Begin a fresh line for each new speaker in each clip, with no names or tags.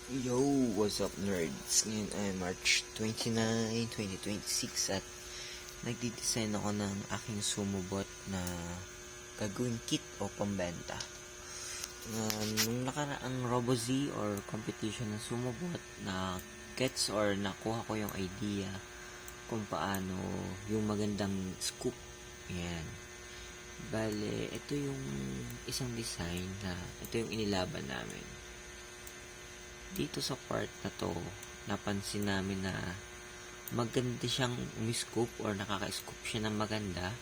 Yo, what's up nerds? Ngayon ay March 29, 2026 at nagdi-design ako ng aking sumubot na gagawing kit o pambenta. Nung nakaraang RoboZ or competition ng sumubot na gets or nakuha ko yung idea kung paano yung magandang scoop. Yan. Bale, ito yung isang design na ito yung inilaban namin. Dito sa part na to, napansin namin na maganda siyang umi-scoop or nakaka-scoop siya ng maganda,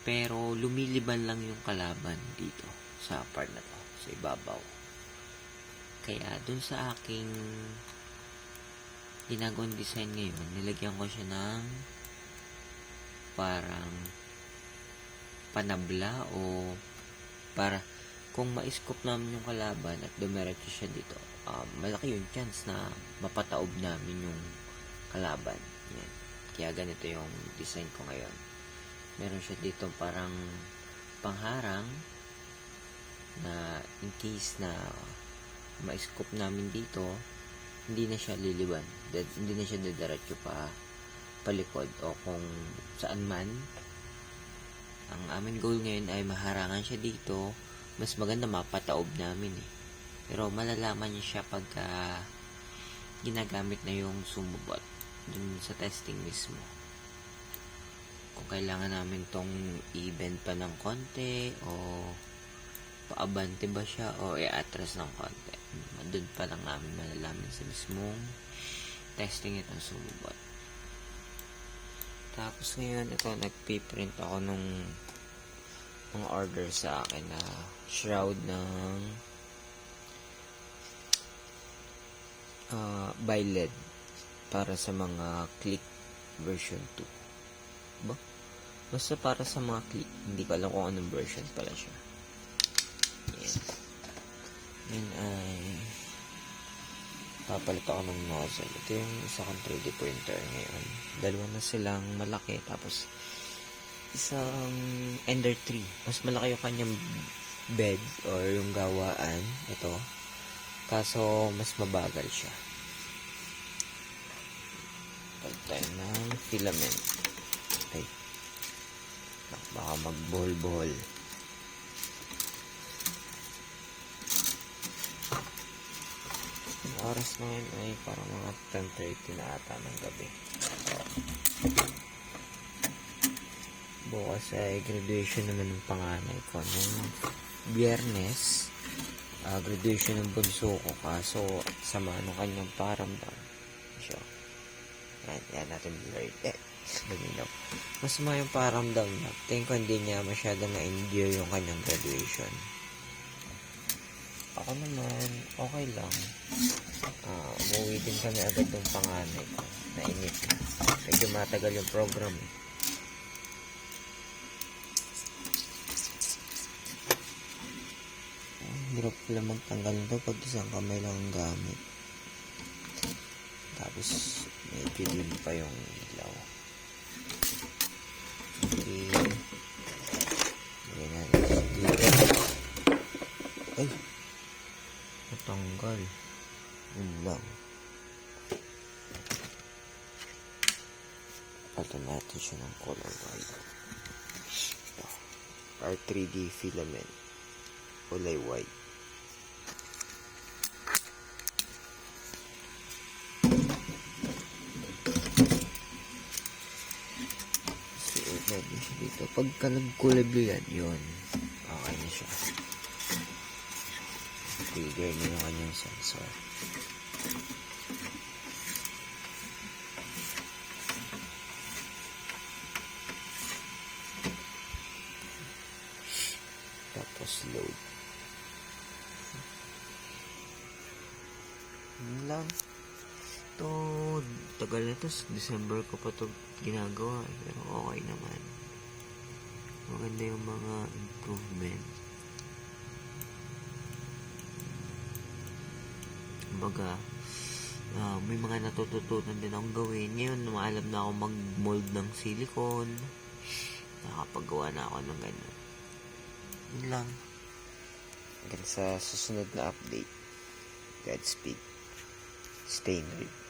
pero lumiliban lang yung kalaban dito sa part na to, sa ibabaw. Kaya dun sa aking ginagawang design ngayon, nilagyan ko siya ng parang panabla o para kung ma-scoop namin yung kalaban at dumiretso siya dito, malaki yung chance na mapataob namin yung kalaban. Yan. Kaya ganito yung design ko ngayon. Meron siya dito parang pangharang na in case na ma-scoop namin dito, hindi na siya liliban. Hindi na siya didiretso pa palikod o kung saan man. Ang aming goal ngayon ay maharangan siya dito. Mas maganda mapataob namin eh. Pero malalaman niya siya pagka ginagamit na yung sumubot dun sa testing mismo. Kung kailangan namin tong i-bend pa ng konti o paabante ba siya o i-atras ng konti. Dun pa lang namin malalaman sa mismong testing itong sumubot. Tapos ngayon ito nagpiprint ako nung mga order sa akin na shroud ng by LED para sa mga click version 2 ba? Basta para sa mga click, hindi ko alam kung anong version pala siya. Yan. Yan ay papalit ako ng nozzle. Ito yung isa kong 3D printer ngayon. Dalawa na silang malaki, tapos isang Ender 3. Mas malaki yung kanyang bed or yung gawaan. Ito. Kaso, mas mabagal siya. Palit tayo ng filament. Ay. Baka magbohol-bohol. Ang oras na yun ay parang mga 10:30 na ata ng gabi. Bukas ay graduation naman ng panganay ko. Nung Biyernes, graduation ng bunso ko, kaso sama ng kanyang paramdam. So, yan natin blurred. Luminaw. Masama yung paramdam niya. Tingin ko hindi niya masyado na-enjoy yung kanyang graduation. Ako naman, okay lang. Umuwi din kami agad ng panganay ko. Nainip na. Medyo matagal yung program. Hirap pala magtanggal nito pag isang kamay lang ang gamit. Tapos medyo dim pa yung ilaw. Okay. Lagyan natin dito. Ay! Natanggal. Yun lang. Palitan natin siya ng color white. R3D filament. Kulay white. Pwede siya dito. Pagka nagkulay blue yan, yun. Okay na siya. Trigger na yung kanyang sensor. Tapos load. Yun lang. Ito, tagal na ito. December ko pa ito ginagawa. Pero okay naman. Maganda yung mga improvement. Kumbaga, may mga natututunan din akong gawin. Ngayon, maalam na ako mag-mold ng silicone. Nakapagawa na ako ng ganun. Yun lang. Hanggang sa susunod na update. Godspeed. Stay in read.